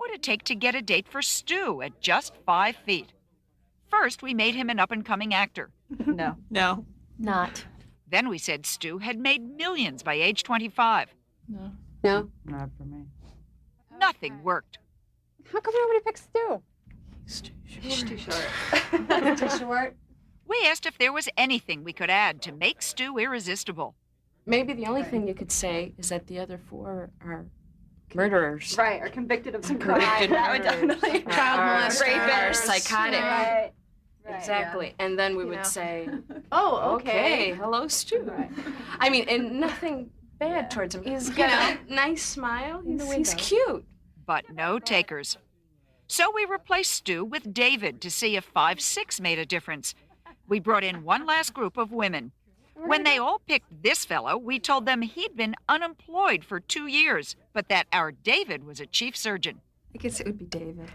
would it take to get a date for Stu at just 5 feet? First, we made him an up-and-coming actor. No. No. Not. Then we said Stu had made millions by age 25. No. No. Not for me. Nothing worked. How come nobody picks Stu? He's too short. Too short? We asked if there was anything we could add to make Stu irresistible. Maybe the only thing you could say is that the other four are murderers. Right, or convicted of some crime. Convicted That would definitely. Child molesters. Rapists. Psychotic. Right. Exactly. And then we would know. say, Oh, okay, hello, Stu. Right. I mean, and nothing bad towards him. He's got a nice smile. He's cute. But no takers. So we replaced Stu with David to see if 5'6" made a difference. We brought in one last group of women. When they all picked this fellow, we told them he'd been unemployed for 2 years, but that our David was a chief surgeon. I guess it would be David.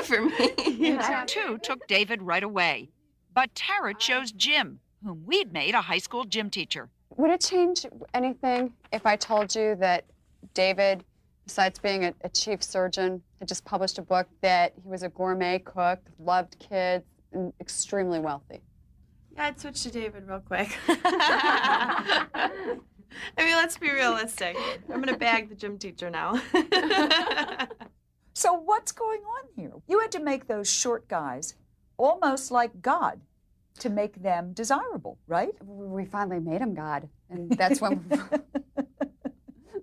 For me. Yeah. 2 took David right away. But Tara chose Jim, whom we'd made a high school gym teacher. Would it change anything if I told you that David, besides being a chief surgeon, had just published a book that he was a gourmet cook, loved kids, and extremely wealthy? Yeah, I'd switch to David real quick. I mean, let's be realistic. I'm going to bag the gym teacher now. So what's going on here? You had to make those short guys almost like God to make them desirable, right? We finally made him God, and that's when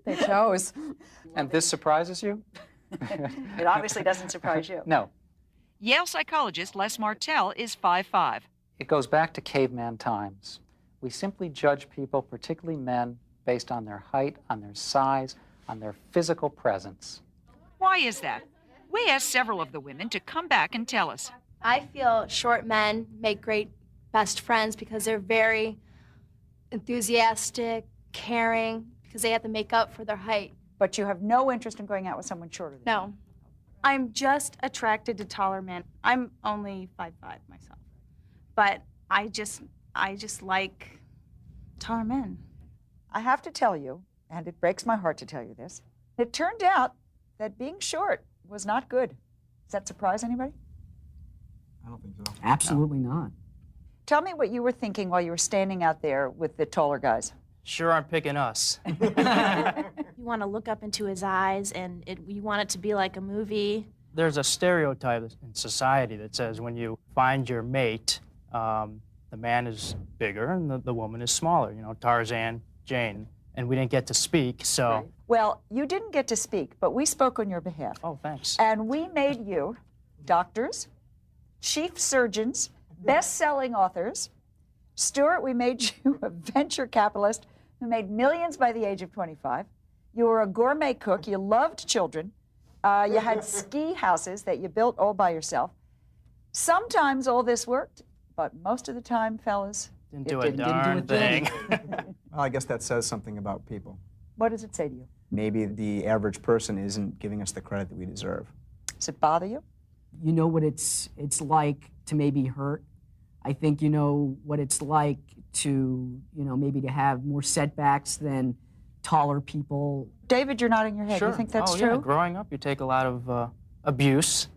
they chose. And this surprises you? It obviously doesn't surprise you. No. Yale psychologist Les Martell is 5'5". It goes back to caveman times. We simply judge people, particularly men, based on their height, on their size, on their physical presence. Why is that? We asked several of the women to come back and tell us. I feel short men make great best friends because they're very enthusiastic, caring, because they have to make up for their height. But you have no interest in going out with someone shorter than you. No. I'm just attracted to taller men. I'm only 5'5" myself. But I just like taller men. I have to tell you, and it breaks my heart to tell you this, it turned out that being short was not good. Does that surprise anybody? I don't think so. Absolutely not. Tell me what you were thinking while you were standing out there with the taller guys. Sure aren't picking us. You want to look up into his eyes, and you want it to be like a movie. There's a stereotype in society that says when you find your mate, the man is bigger and the woman is smaller. You know, Tarzan, Jane. And we didn't get to speak, so... Right. Well, you didn't get to speak, but we spoke on your behalf. Oh, thanks. And we made you doctors, chief surgeons, best-selling authors. Stuart, we made you a venture capitalist who made millions by the age of 25. You were a gourmet cook. You loved children. You had ski houses that you built all by yourself. Sometimes all this worked, but most of the time, fellas, Didn't do a darn thing. Well, I guess that says something about people. What does it say to you? Maybe the average person isn't giving us the credit that we deserve. Does it bother you? You know what it's like to maybe hurt. I think you know what it's like to, maybe to have more setbacks than taller people. David, you're nodding your head. Sure. You think that's true? true? Yeah. Growing up, you take a lot of abuse.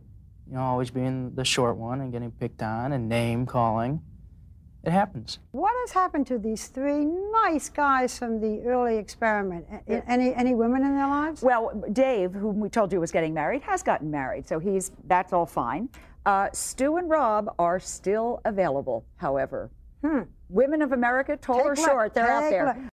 Always being the short one and getting picked on and name calling. It happens. What has happened to these three nice guys from the early experiment? Any women in their lives? Well, Dave, whom we told you was getting married, has gotten married, so that's all fine. Stu and Rob are still available, however. Women of America, tall or short, they're out there.